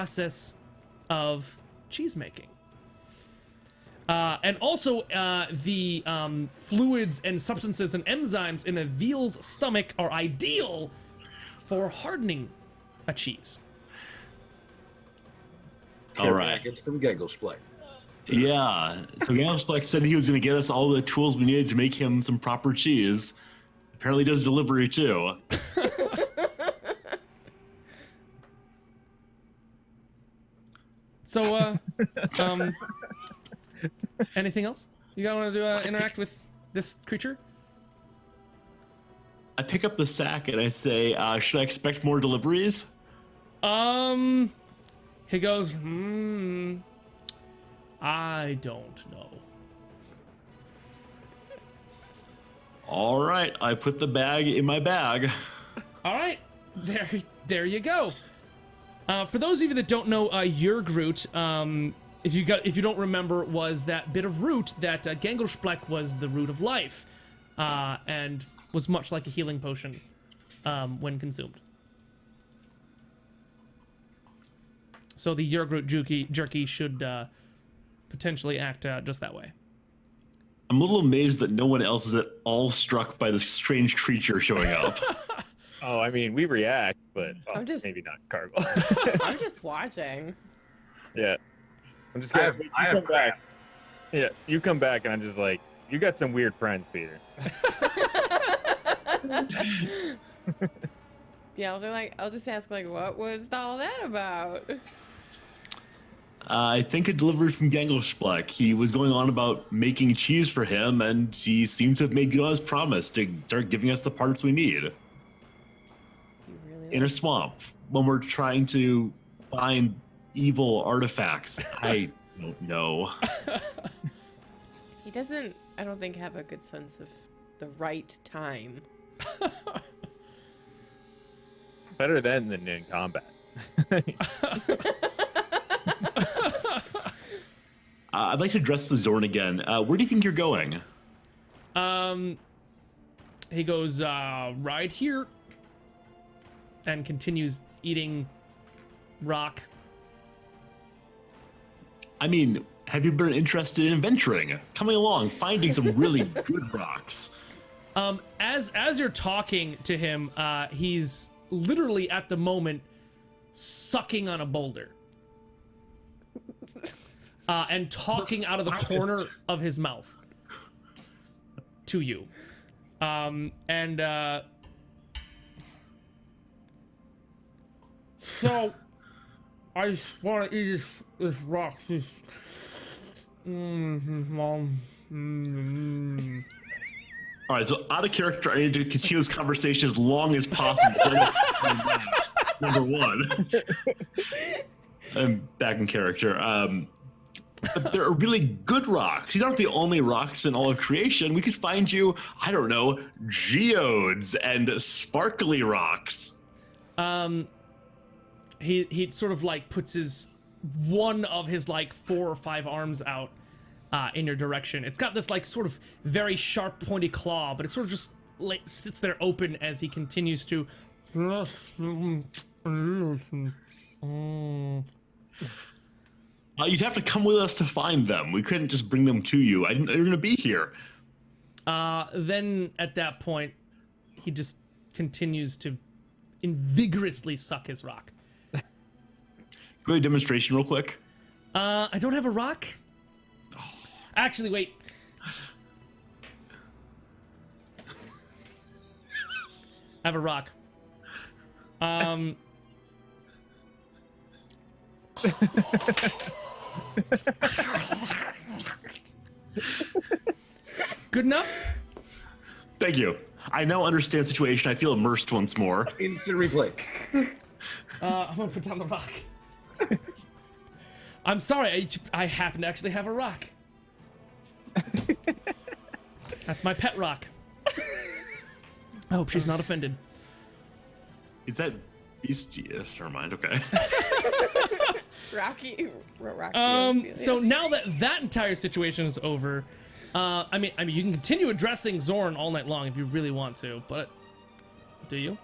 process of cheese making. And also, the fluids and substances and enzymes in a veal's stomach are ideal for hardening a cheese. All right. It's from Ganglespleck. Yeah. So Ganglespleck said he was going to get us all the tools we needed to make him some proper cheese. Apparently does delivery too. So, anything else you guys want to do? Interact with this creature? I pick up the sack and I say, should I expect more deliveries? He goes, I don't know. All right, I put the bag in my bag. All right, there you go. For those of you that don't know, Jörgroot, if you don't remember, was that bit of root that Ganglespleck was the root of life, and was much like a healing potion when consumed. So the Jörgroot jerky should potentially act just that way. I'm a little amazed that no one else is at all struck by this strange creature showing up. Oh, I mean, we react, but maybe not Cargo. I'm just watching. Yeah. I'm just gonna I have come back. Yeah, you come back and I'm just like, you got some weird friends, Peter. Yeah, I'll just ask, like, what was all that about? I think it delivered from Ganglespleck. He was going on about making cheese for him, and he seems to have made good on his promise to start giving us the parts we need. In a swamp, when we're trying to find evil artifacts. I don't know. He doesn't, I don't think, have a good sense of the right time. Better than in combat. I'd like to address the Zorn again. Where do you think you're going? He goes right here and continues eating rock. I mean, have you been interested in venturing, coming along, finding some really good rocks? As you're talking to him, he's literally at the moment sucking on a boulder. And talking out of the corner of his mouth to you. So, I just want to eat this rock. All right, so out of character, I need to continue this conversation as long as possible. Number one. I'm back in character. But there are really good rocks. These aren't the only rocks in all of creation. We could find you, I don't know, geodes and sparkly rocks. He sort of like puts one of his like 4 or 5 arms out in your direction. It's got this like sort of very sharp pointy claw, but it sort of just like sits there open as he continues to. You'd have to come with us to find them. We couldn't just bring them to you. I didn't know you were going to be here. Then at that point, he just continues to vigorously suck his rock. Can we have a demonstration real quick? I don't have a rock. Actually, wait. I have a rock. Good enough? Thank you. I now understand the situation. I feel immersed once more. Instant replay. I'm gonna put down the rock. I'm sorry, I happen to actually have a rock. That's my pet rock. I hope she's not offended. Is that beastie? Never mind. Okay. Rocky. So now that entire situation is over, I mean, you can continue addressing Zorn all night long if you really want to, but do you?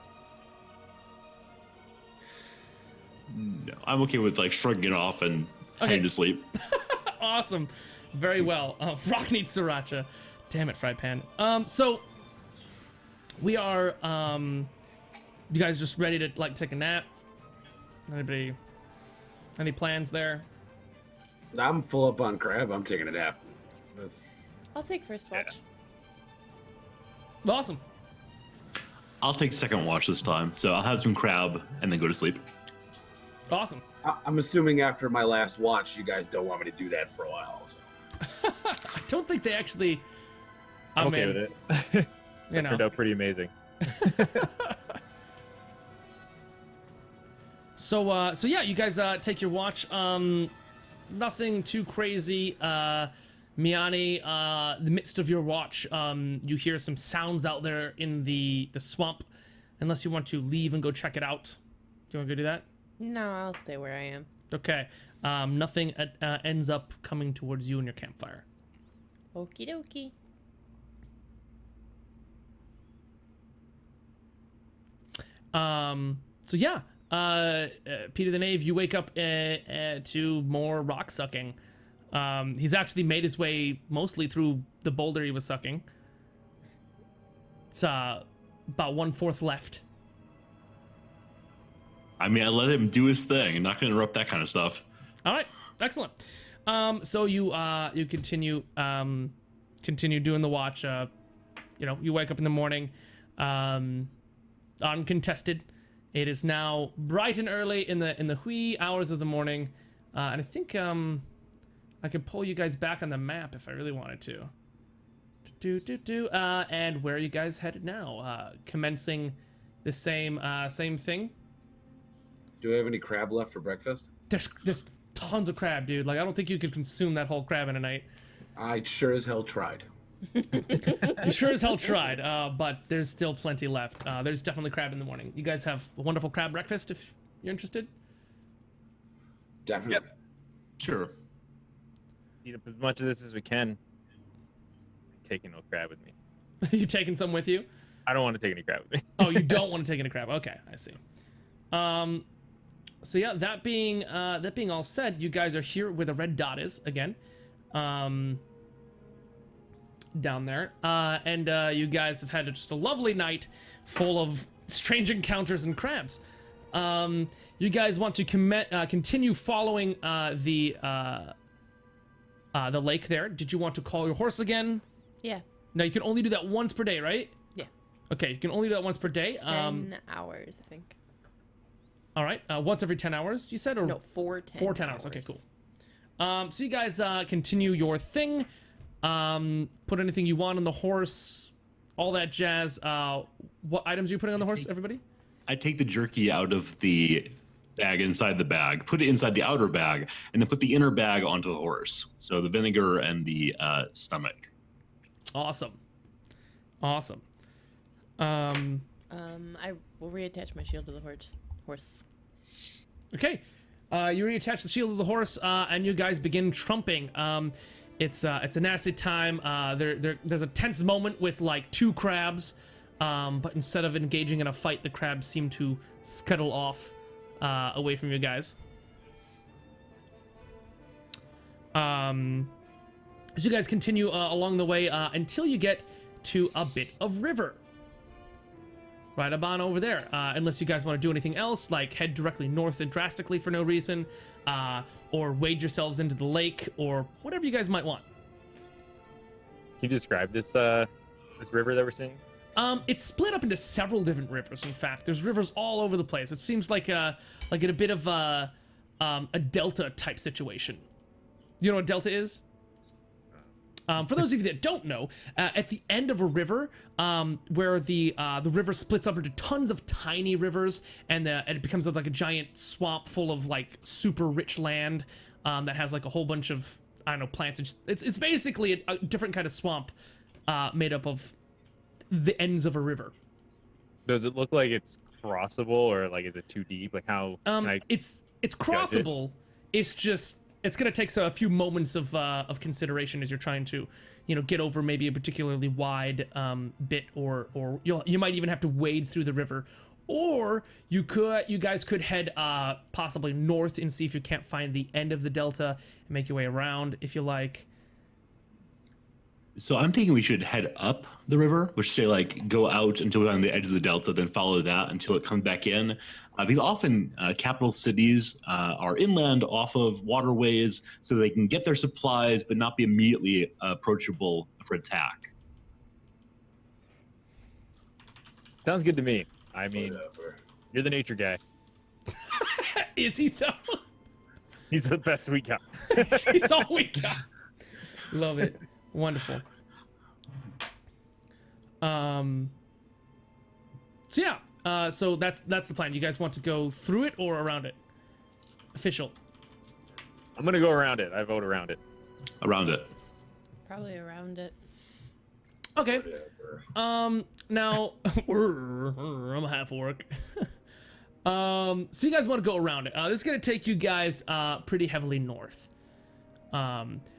No, I'm okay with like shrugging it off and heading to sleep. Awesome. Very well. Rock needs sriracha. Damn it, Fry Pan. So we are, you guys just ready to like take a nap? Anybody, any plans there? I'm full up on crab. I'm taking a nap. I'll take first watch. Awesome. I'll take second watch this time, so I'll have some crab and then go to sleep. Awesome. I'm assuming after my last watch, you guys don't want me to do that for a while. So. I don't think they actually. I'm okay with it. You know. Turned out pretty amazing. So yeah, you guys take your watch. Nothing too crazy. Miani, the midst of your watch, you hear some sounds out there in the swamp. Unless you want to leave and go check it out. Do you want to go do that? No, I'll stay where I am. Okay. Nothing ends up coming towards you and your campfire. Okie dokie. So yeah, Peter the Knave, you wake up to more rock sucking. He's actually made his way mostly through the boulder he was sucking. It's about 1/4 left. I mean, I let him do his thing. I'm not going to interrupt that kind of stuff. All right, excellent. So you continue doing the watch. You wake up in the morning, uncontested. It is now bright and early in the wee hours of the morning, and I think I could pull you guys back on the map if I really wanted to. And where are you guys headed now? Commencing the same thing. Do we have any crab left for breakfast? There's tons of crab, dude. Like, I don't think you could consume that whole crab in a night. I sure as hell tried. You sure as hell tried, but there's still plenty left. There's definitely crab in the morning. You guys have a wonderful crab breakfast if you're interested. Definitely. Yep. Sure. Eat up as much of this as we can. Taking no crab with me. You taking some with you? I don't want to take any crab with me. Oh, you don't want to take any crab. Okay, I see. So yeah, that being all said, you guys are here where the red dot is again. Down there. And you guys have had just a lovely night full of strange encounters and crabs. You guys want to continue following the lake there. Did you want to call your horse again? Yeah. No, you can only do that once per day, right? Yeah. Okay, you can only do that once per day. 10 hours, I think. All right, once every 10 hours, you said? Or No, 4 10 4 10 hours. Okay, cool. So you guys continue your thing. Put anything you want on the horse, all that jazz. What items are you putting on the horse, everybody? I take the jerky out of the bag inside the bag, put it inside the outer bag, and then put the inner bag onto the horse. So the vinegar and the stomach. Awesome. I will reattach my shield to the horse. Okay. You reattach the shield to the horse, and you guys begin trumping. It's a nasty time. There's a tense moment with like 2 crabs, but instead of engaging in a fight, the crabs seem to scuttle off away from you guys. As you guys continue along the way until you get to a bit of river. Right up on over there. Unless you guys want to do anything else, like head directly north and drastically for no reason, or wade yourselves into the lake, or whatever you guys might want. Can you describe this river that we're seeing? It's split up into several different rivers. In fact, there's rivers all over the place. It seems like in a bit of a delta type situation. You know what a delta is? For those of you that don't know, at the end of a river, where the river splits up into tons of tiny rivers, and it becomes like a giant swamp full of like super rich land that has like a whole bunch of, I don't know, plants. It's basically a different kind of swamp made up of the ends of a river. Does it look like it's crossable, or like is it too deep? Like how? It's crossable. It's just. It's gonna take a few moments of consideration as you're trying to, get over maybe a particularly wide bit, or you might even have to wade through the river, or you guys could head possibly north and see if you can't find the end of the delta and make your way around if you like. So I'm thinking we should head up the river, which say like go out until we're on the edge of the delta, then follow that until it comes back in. Because often capital cities are inland off of waterways, so they can get their supplies but not be immediately approachable for attack. Sounds good to me. I mean, Whatever. you're the nature guy. Is he though? He's the best we got. He's all we got. Love it. Wonderful. So yeah. So that's the plan. You guys want to go through it or around it? Official. I'm gonna go around it. I vote around it. Around it. Probably around it. Okay. Whatever. Now I'm a half orc. So you guys want to go around it. This is gonna take you guys pretty heavily north.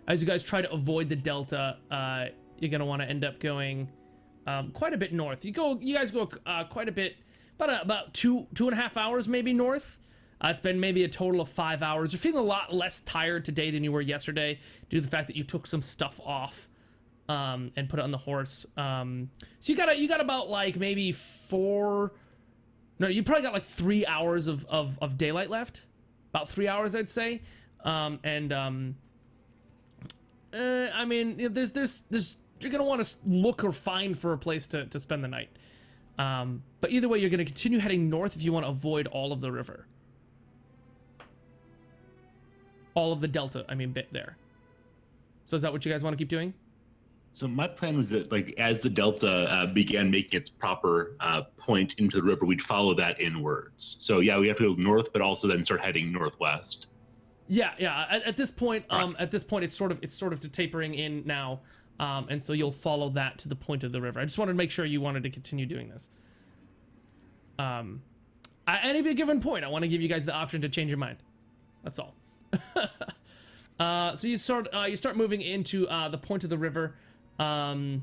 As you guys try to avoid the delta, you're gonna want to end up going quite a bit north. You guys go quite a bit, about 2.5 hours maybe north. It's been maybe a total of 5 hours. You're feeling a lot less tired today than you were yesterday due to the fact that you took some stuff off and put it on the horse. So you got about like maybe you probably got like 3 hours of daylight left. About 3 hours, I'd say. I mean, there's you're gonna want to look or find for a place to spend the night. But either way, you're gonna continue heading north if you want to avoid all of the river. All of the delta, I mean, bit there. So is that what you guys want to keep doing? So my plan was that, like, as the delta began making its proper point into the river, we'd follow that inwards. So yeah, we have to go north, but also then start heading northwest. Yeah. At this point, it's sort of to tapering in now, and so you'll follow that to the point of the river. I just wanted to make sure you wanted to continue doing this. At any given point, I want to give you guys the option to change your mind. That's all. So you start moving into the point of the river, and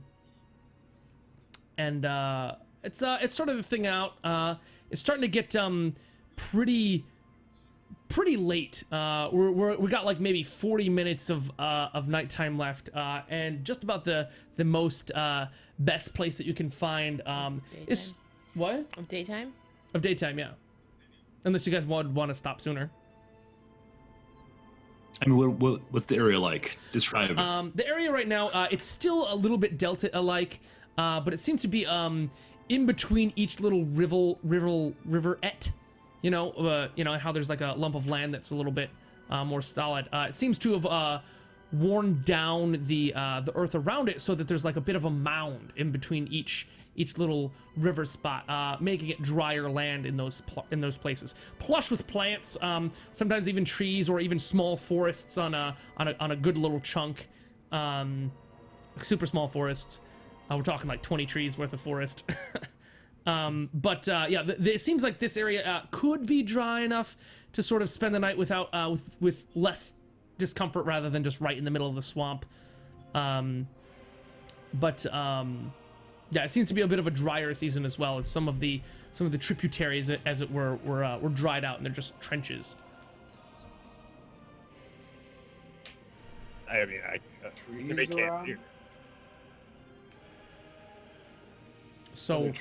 it's sort of a thing out. It's starting to get pretty late. We got like maybe 40 minutes of nighttime left, and just about the most best place that you can find is what? Of daytime? Of daytime, yeah. Unless you guys want to stop sooner. I mean, what's the area like? Describe it. The area right now, it's still a little bit delta-alike, but it seems to be in between each little riverette. You know how there's like a lump of land that's a little bit more solid. It seems to have worn down the earth around it, so that there's like a bit of a mound in between each little river spot, making it drier land in those places. Plush with plants, sometimes even trees or even small forests on a good little chunk, super small forests. We're talking like 20 trees worth of forest. Yeah, it seems like this area could be dry enough to sort of spend the night without with less discomfort rather than just right in the middle of the swamp. Yeah, it seems to be a bit of a drier season as well, as some of the tributaries, as it were dried out and they're just trenches. I mean, Trees make camp around? here. So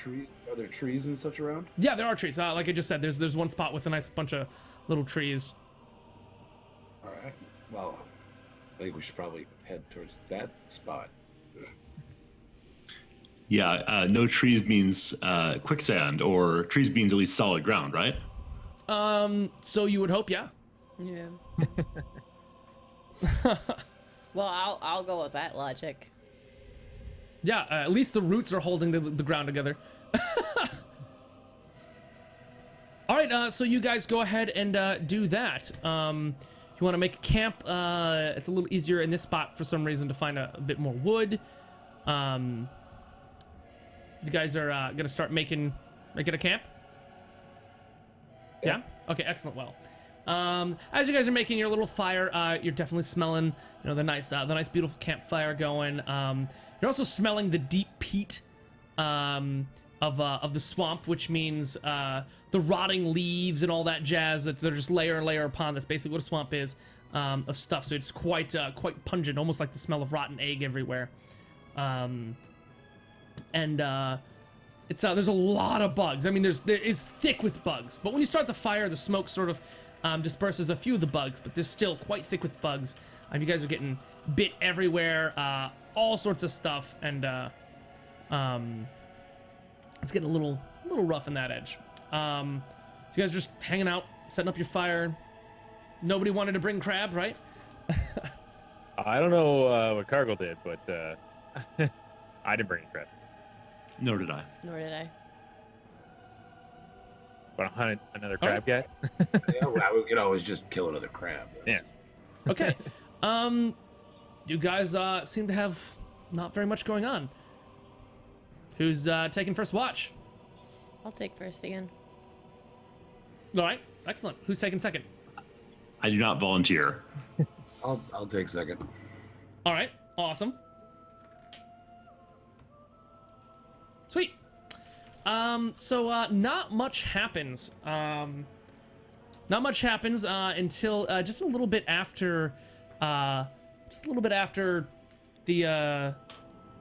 Are there trees and such around? yeah, there are trees. Like I just said, there's one spot with a nice bunch of little trees. All right. Well, I think we should probably head towards that spot. Yeah, no trees means quicksand, or trees means at least solid ground, right? So you would hope, yeah. Yeah. Well, I'll go with that logic. Yeah, at least the roots are holding the ground together. All right, so you guys go ahead and do that. You want to make a camp. It's a little easier in this spot for some reason to find a bit more wood. You guys are gonna start making a camp. Yeah. Okay. Excellent. Well, as you guys are making your little fire, you're definitely smelling, the nice, beautiful campfire going. You're also smelling the deep peat of the swamp, which means the rotting leaves and all that jazz that they're just layer and layer upon. That's basically what a swamp is, of stuff. So it's quite pungent, almost like the smell of rotten egg everywhere. It's there's a lot of bugs. I mean, it's thick with bugs. But when you start the fire, the smoke sort of disperses a few of the bugs, but there's still quite thick with bugs. You guys are getting bit everywhere, all sorts of stuff, and it's getting a little rough in that edge. So you guys are just hanging out, setting up your fire. Nobody wanted to bring crab, right? I don't know what Cargill did, but I didn't bring any crab. Nor did I. Nor did I. But I hunt another crab guy. Yeah, well, we could always just kill another crab. Yeah. Okay. You guys seem to have not very much going on. Who's taking first watch? I'll take first again. All right, excellent. Who's taking second? I do not volunteer. I'll take second. All right, awesome. Sweet. So not much happens. Not much happens until just a little bit after, the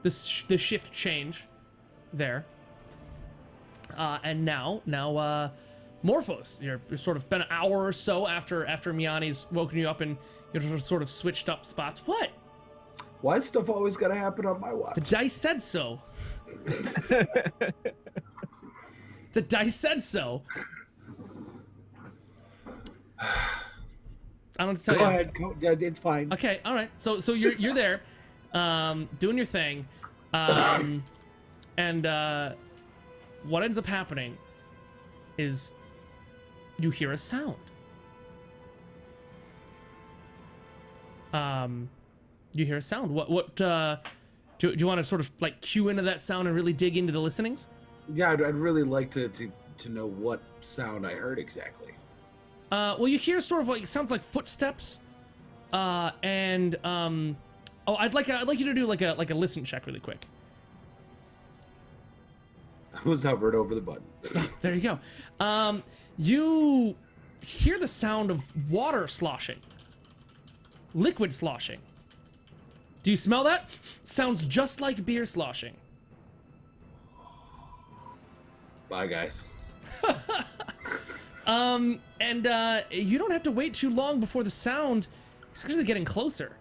the shift change there. And now, Morphos, you're sort of been an hour or so after Miyani's woken you up and you're sort of switched up spots. What? Why is stuff always gotta happen on my watch? The dice said so. The dice said so. I don't have to tell Go you. ahead. Yeah, it's fine. Okay, all right. So you're there, doing your thing, and what ends up happening is you hear a sound. You hear a sound. What do you want to sort of like cue into that sound and really dig into the listenings? Yeah, I'd really like to know what sound I heard exactly. Well, you hear sort of like, it sounds like footsteps, oh, I'd like you to do like a listen check really quick. I was hovered over the button. There you go. You hear the sound of water sloshing, liquid sloshing. Do you smell that? Sounds just like beer sloshing. Bye, guys. You don't have to wait too long before the sound is actually getting closer.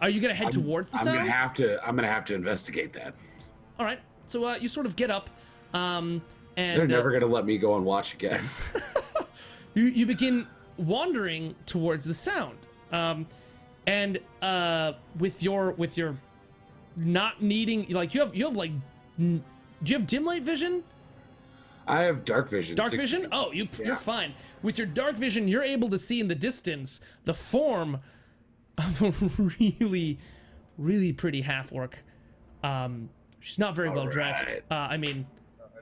Are you gonna head towards the sound? I'm gonna have to investigate that. All right. So you sort of get up, and They're never gonna let me go and watch again. you begin wandering towards the sound, with your not needing, like, you have like, do you have dim light vision? I have dark vision. Dark vision? Oh, you're fine. With your dark vision, you're able to see in the distance the form of a really, really pretty half-orc. She's not very well dressed. I mean,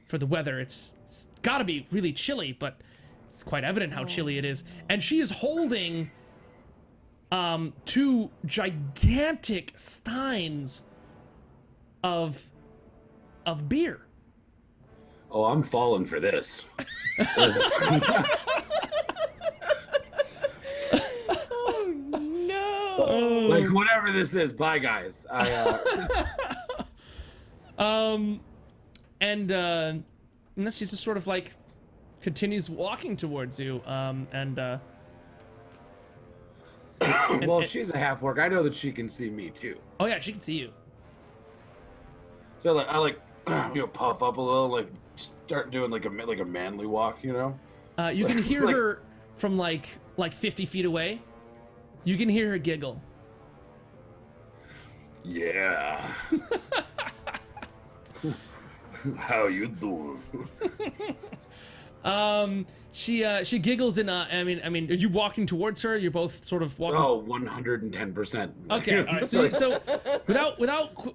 for the weather, it's gotta be really chilly, but it's quite evident how chilly it is. And she is holding two gigantic steins of beer. Oh, I'm falling for this. Oh no! Like, whatever this is. Bye, guys. She just sort of like continues walking towards you, Well, she's a half orc. I know that she can see me too. Oh yeah, she can see you. So like, I puff up a little, like start doing like a manly walk, you know. You can hear Like- her from like 50 feet away. You can hear her giggle. Yeah. How you doing? She giggles in I mean, are you walking towards her? You're both sort of walking. Oh, 110%. Okay, all right. So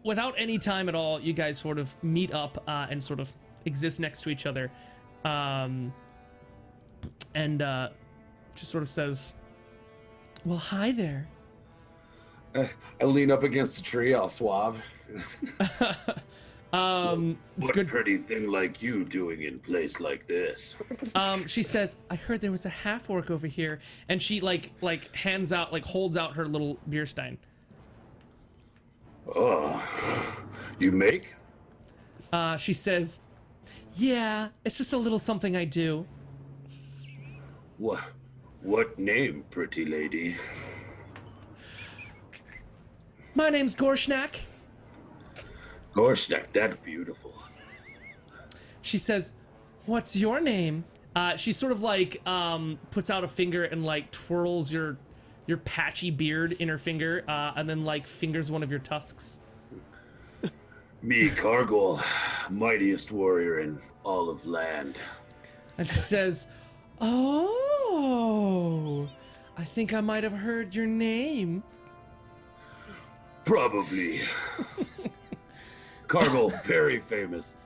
without any time at all, you guys sort of meet up and sort of exist next to each other, just sort of says, "Well, hi there." I lean up against a tree, all suave. It's What good. pretty thing like you doing in place like this? She says, I heard there was a half orc over here, and she like hands out, like holds out her little beer stein. Oh, you make? She says, yeah, it's just a little something I do. What name, pretty lady? My name's Gorshnak. Gorsnak, that's beautiful. She says, what's your name? She sort of like puts out a finger and like twirls your patchy beard in her finger, and then like fingers one of your tusks. Me, Cargol, mightiest warrior in all of land. And she says, oh, I think I might have heard your name. Probably. Cargol, very famous.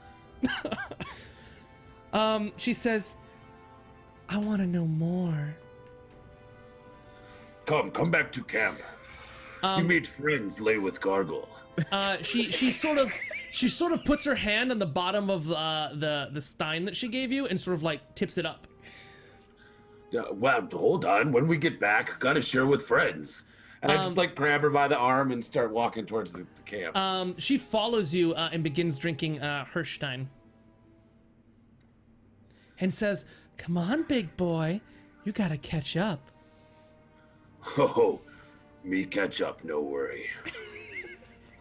She says, I want to know more. Come back to camp. You meet friends, lay with Cargol. She sort of puts her hand on the bottom of the stein that she gave you and sort of like tips it up. Well, hold on. When we get back, gotta share with friends. And I just like grab her by the arm and start walking towards the camp. She follows you and begins drinking Hirschstein. And says, come on, big boy. You gotta catch up. Oh, me catch up, no worry.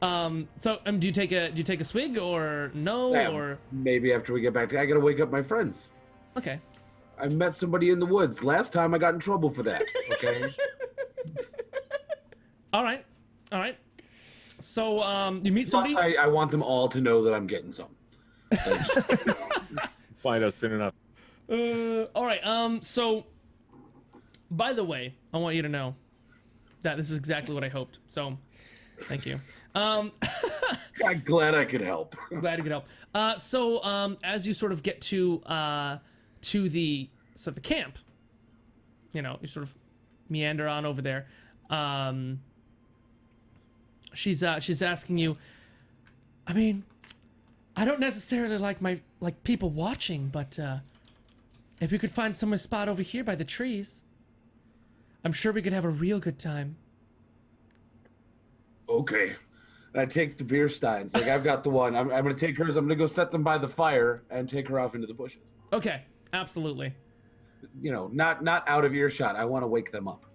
So do you take a swig or no? Yeah, or maybe after we get back, I gotta wake up my friends. okay. I met somebody in the woods. Last time I got in trouble for that. Okay. All right. So you meet Plus, somebody. I want them all to know that I'm getting some. Find out soon enough. All right. So, by the way, I want you to know that this is exactly what I hoped. So, thank you. I'm glad I could help. Glad to get help. So, as you sort of get to the camp, you sort of meander on over there. She's asking you. I mean, I don't necessarily like people watching, but if we could find some spot over here by the trees, I'm sure we could have a real good time. Okay. I take the beer steins. Like, I've got the one. I'm going to take hers. I'm going to go set them by the fire and take her off into the bushes. Okay, absolutely. Not out of earshot. I want to wake them up.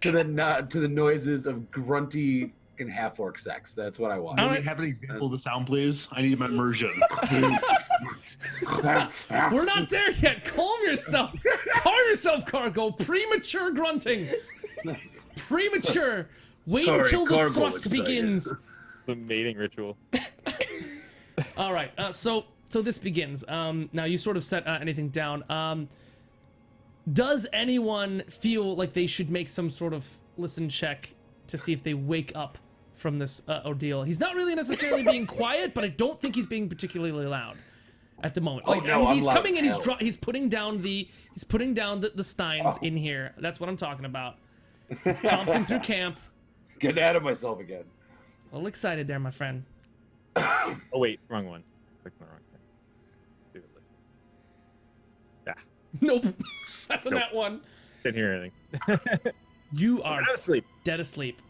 to the noises of grunty and half-orc sex. That's what I want. Can we have an example of the sound, please? I need my immersion. We're not there yet. Calm yourself. Calm yourself, Cargo. Premature grunting. Premature. Wait Sorry, until the Cargo thrust excited. begins. The mating ritual. All right. So this begins. Now you sort of set anything down. Does anyone feel like they should make some sort of listen check to see if they wake up from this ordeal? He's not really necessarily being quiet, but I don't think he's being particularly loud at the moment. Oh, no, I'm he's loud coming as and hell. he's putting down the steins in here. That's what I'm talking about. He's chomping through camp. Getting out of myself again. A little excited there, my friend. Oh wait, wrong one. Clicked on the wrong thing. Do it, listen. Yeah, Nope. That's a Nope. nat one. didn't hear anything. You are I'm asleep. dead asleep.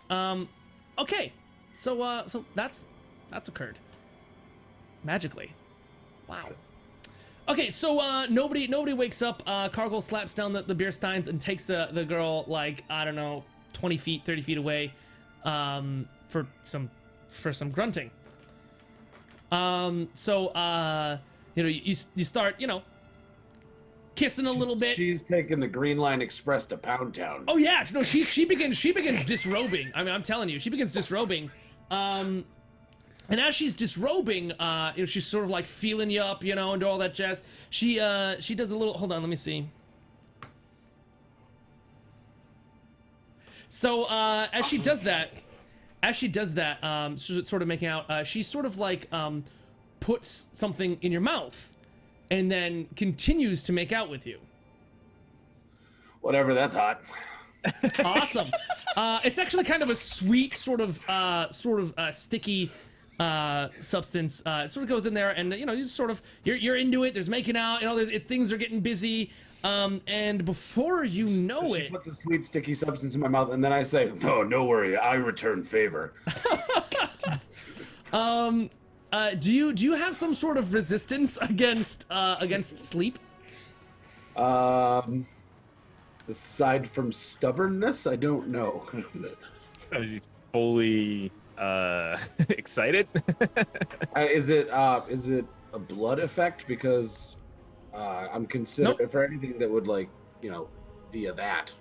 Okay. So that's occurred. Magically. Wow. Okay, so nobody wakes up. Cargill slaps down the beer steins and takes the girl, like, I don't know, 20 feet, 30 feet away, for some grunting. You start, kissing a little bit. She's taking the Green Line Express to Pound Town. Oh yeah, no, she begins disrobing. I mean, I'm telling you, she begins disrobing. And as she's disrobing, she's sort of like feeling you up, and all that jazz. She does a little. Hold on, let me see. So as she does that, sort of making out, she sort of like puts something in your mouth, and then continues to make out with you. Whatever, that's hot. Awesome. It's actually kind of a sweet, sort of sticky substance. It sort of goes in there, and you know, you just sort of you're into it. There's making out. You know, things are getting busy. And before you know She it, puts a sweet sticky substance in my mouth, and then I say, no worry, I return favor. do you have some sort of resistance against sleep? Aside from stubbornness, I don't know. Is he fully excited? Is it a blood effect? Because I'm considered Nope. for anything that would via that.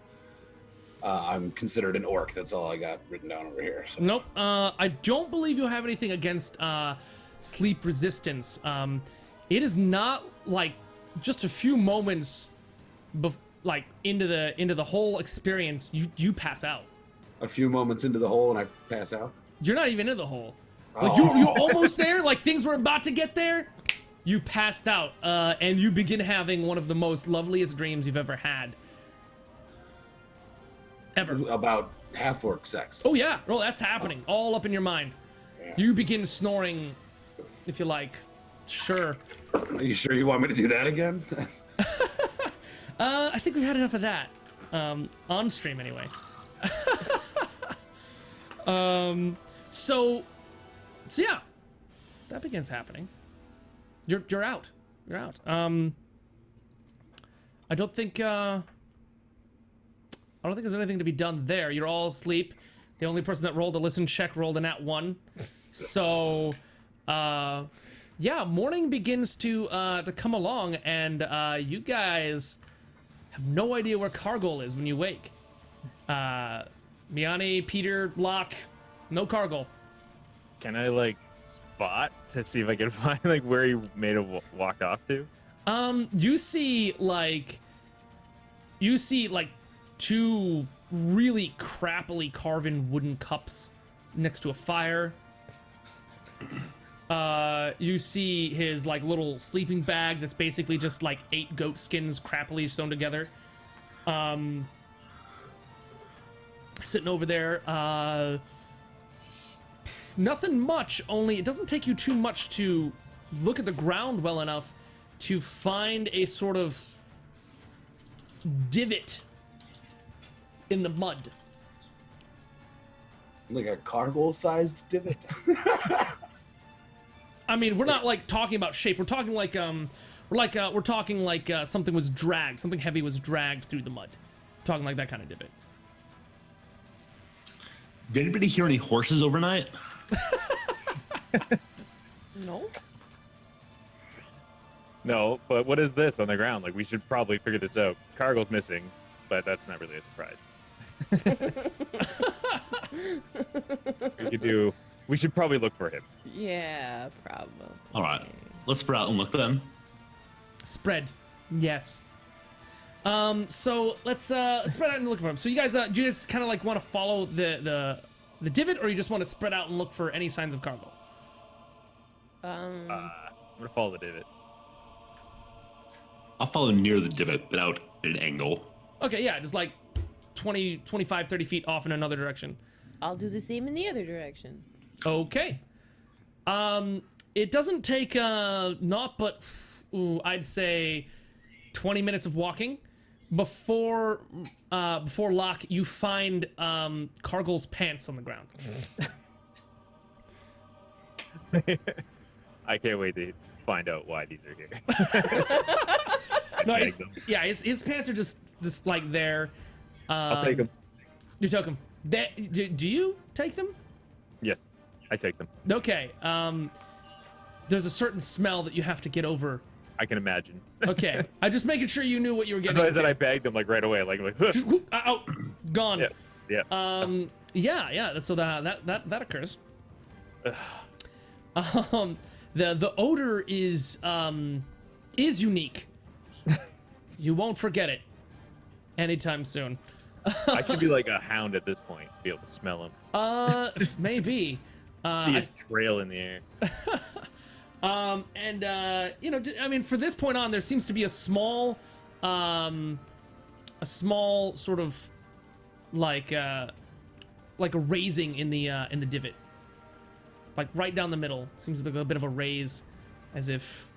I'm considered an orc. That's all I got written down over here. So. Nope. I don't believe you have anything against sleep resistance. It is not like just a few moments, like into the whole experience. You pass out. A few moments into the hole and I pass out. You're not even in the hole. Like you're almost there. Like things were about to get there. You passed out, and you begin having one of the most loveliest dreams you've ever had. Ever. About half-orc sex. Oh yeah, well that's happening, all up in your mind. Yeah. You begin snoring, if you like. Sure. Are you sure you want me to do that again? I think we've had enough of that. On stream anyway. So yeah, that begins happening. You're out. You're out. I don't think there's anything to be done there. You're all asleep. The only person that rolled a listen check rolled a nat 1. So, yeah, morning begins to come along, and you guys have no idea where Cargol is when you wake. Miani, Peter, Locke, no Cargol. Can I spot to see if I can find where he made a walk off to? You see two really crappily carven wooden cups next to a fire. You see his little sleeping bag that's basically just 8 goat skins crappily sewn together. Sitting over there. Nothing much, only it doesn't take you too much to look at the ground well enough to find a sort of divot in the mud. Like a cargo-sized divot. I mean, we're not talking about shape. We're talking something was dragged, something heavy was dragged through the mud. We're talking like that kind of divot. Did anybody hear any horses overnight? No. No, but what is this on the ground? We should probably figure this out. Cargill's missing, but that's not really a surprise. We should probably look for him. Yeah, probably. All right, let's spread out and look then. Spread, yes. So let's spread out and look for him. So you guys kind of want to follow the divot, or you just want to spread out and look for any signs of cargo? I'm gonna follow the divot. I'll follow near the divot, but out at an angle. Okay, yeah, just 20, 25, 30 feet off in another direction. I'll do the same in the other direction. Okay. It doesn't take I'd say 20 minutes of walking before Locke you find Cargill's pants on the ground. I can't wait to find out why these are here. No, his pants are just there. I'll take them. You took them. Do you take them? Yes, I take them. Okay. There's a certain smell that you have to get over. I can imagine. Okay. I'm just making sure you knew what you were getting. That's why I said into. I bagged them right away. Hush. Out, gone. Yeah. Yeah. So that occurs. The odor is unique. You won't forget it anytime soon. I should be like a hound at this point, be able to smell him. Maybe. See his trail in the air. I mean, for this point on, there seems to be a small sort of like a raising in the divot. like right down the middle. Seems like a bit of a raise, as if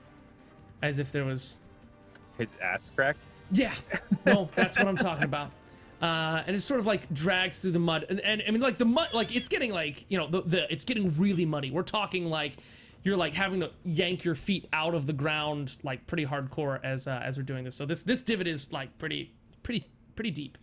there was. His ass crack. Yeah, no, that's what I'm talking about. And it sort of like drags through the mud, and I mean like the mud, like it's getting like it's getting really muddy. We're talking like you're like having to yank your feet out of the ground like pretty hardcore as we're doing this. So this divot is like pretty deep.